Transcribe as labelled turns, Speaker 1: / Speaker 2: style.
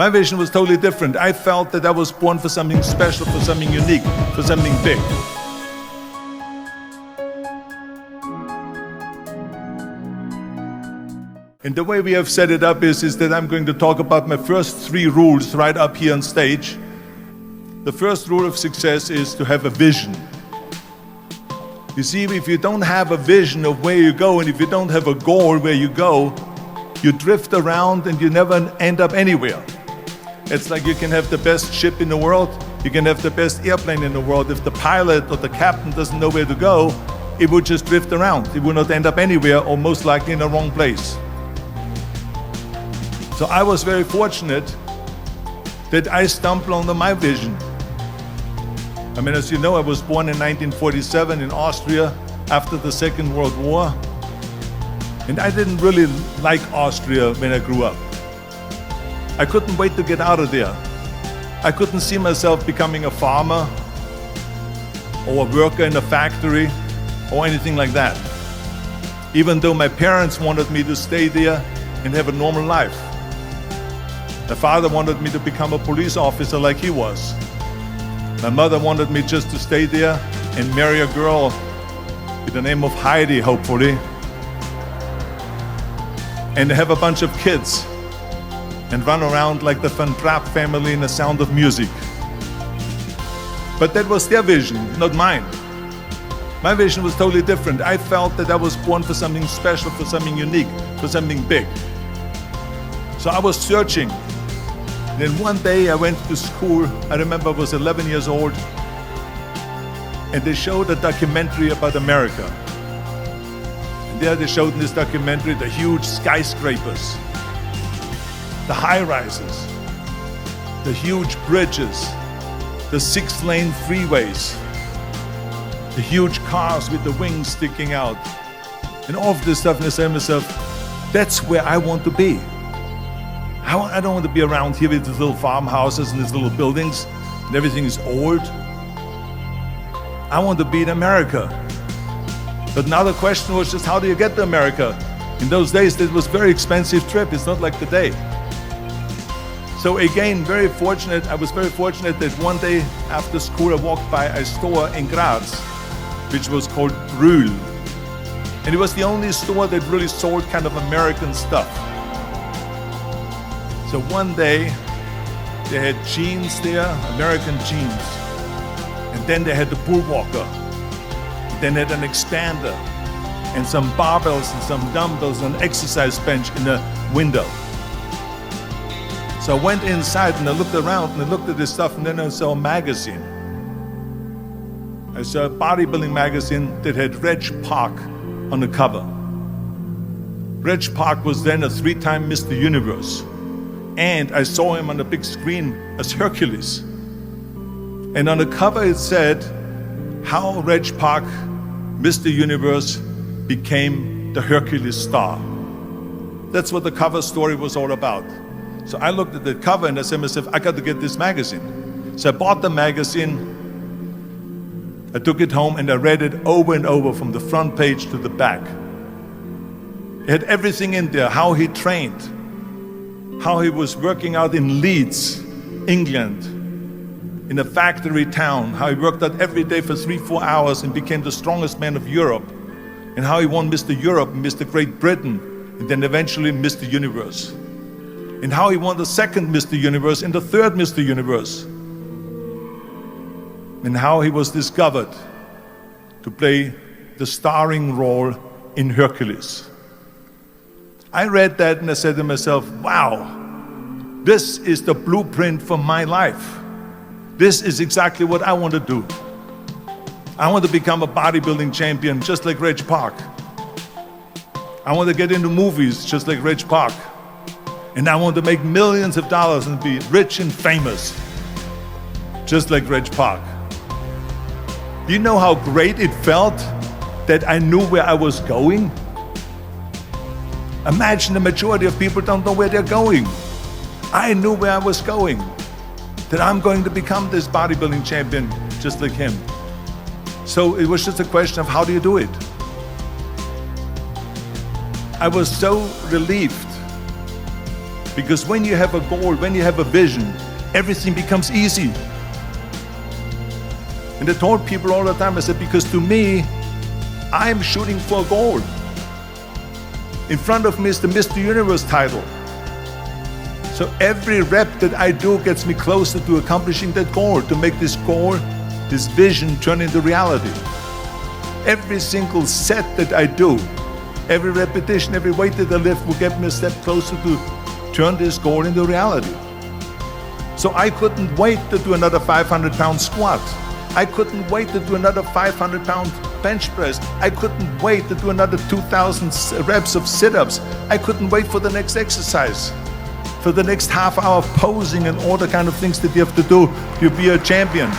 Speaker 1: My vision was totally different. I felt that I was born for something special, for something unique, for something big. And the way we have set it up is that I'm going to talk about my first 3 rules right up here on stage. The first rule of success is to have a vision. You see, if you don't have a vision of where you go, and if you don't have a goal where you go, you drift around and you never end up anywhere. It's like you can have the best ship in the world, you can have the best airplane in the world. If the pilot or the captain doesn't know where to go, it would just drift around. It would not end up anywhere, or most likely in the wrong place. So I was very fortunate that I stumbled onto my vision. I mean, as you know, I was born in 1947 in Austria after the Second World War. And I didn't really like Austria when I grew up. I couldn't wait to get out of there. I couldn't see myself becoming a farmer or a worker in a factory or anything like that. Even though my parents wanted me to stay there and have a normal life. My father wanted me to become a police officer like he was. My mother wanted me just to stay there and marry a girl with the name of Heidi, hopefully, and have a bunch of kids and run around like the Van Trapp family in The Sound of Music. But that was their vision, not mine. My vision was totally different. I felt that I was born for something special, for something unique, for something big. So I was searching. And then one day I went to school. I remember I was 11 years old, and they showed a documentary about America. And there they showed in this documentary the huge skyscrapers, the high-rises, the huge bridges, the 6-lane freeways, the huge cars with the wings sticking out, and all of this stuff. And I said to myself, that's where I want to be. I don't want to be around here with these little farmhouses and these little buildings and everything is old. I want to be in America. But now the question was just, how do you get to America? In those days, it was a very expensive trip. It's not like today. So again, I was very fortunate that one day after school, I walked by a store in Graz, which was called Brühl. And it was the only store that really sold kind of American stuff. So one day, they had jeans there, American jeans. And then they had the bull walker. Then they had an expander and some barbells and some dumbbells and an exercise bench in the window. So I went inside and I looked around and I looked at this stuff, and then I saw a magazine. I saw a bodybuilding magazine that had Reg Park on the cover. Reg Park was then a 3-time Mr. Universe. And I saw him on the big screen as Hercules. And on the cover it said, how Reg Park, Mr. Universe, became the Hercules star. That's what the cover story was all about. So I looked at the cover and I said to myself, I got to get this magazine. So I bought the magazine, I took it home and I read it over and over from the front page to the back. It had everything in there, how he trained, how he was working out in Leeds, England, in a factory town, how he worked out every day for 3-4 hours and became the strongest man of Europe, and how he won Mr. Europe and Mr. Great Britain, and then eventually Mr. Universe. And how he won the 2nd Mr. Universe and the 3rd Mr. Universe. And how he was discovered to play the starring role in Hercules. I read that and I said to myself, wow, this is the blueprint for my life. This is exactly what I want to do. I want to become a bodybuilding champion just like Reg Park. I want to get into movies just like Reg Park. And I want to make millions of dollars and be rich and famous just like Reg Park. Do you know how great it felt that I knew where I was going? Imagine the majority of people don't know where they're going. I knew where I was going, that I'm going to become this bodybuilding champion just like him. So it was just a question of how do you do it? I was so relieved Because when you have a goal, when you have a vision, everything becomes easy. And I told people all the time, I said, because to me, I'm shooting for a goal. In front of me is the Mr. Universe title. So every rep that I do gets me closer to accomplishing that goal, to make this goal, this vision turn into reality. Every single set that I do, every repetition, every weight that I lift will get me a step closer to turn this goal into reality. So I couldn't wait to do another 500-pound squat. I couldn't wait to do another 500-pound bench press. I couldn't wait to do another 2,000 reps of sit-ups. I couldn't wait for the next exercise, for the next half hour of posing and all the kind of things that you have to do to be a champion.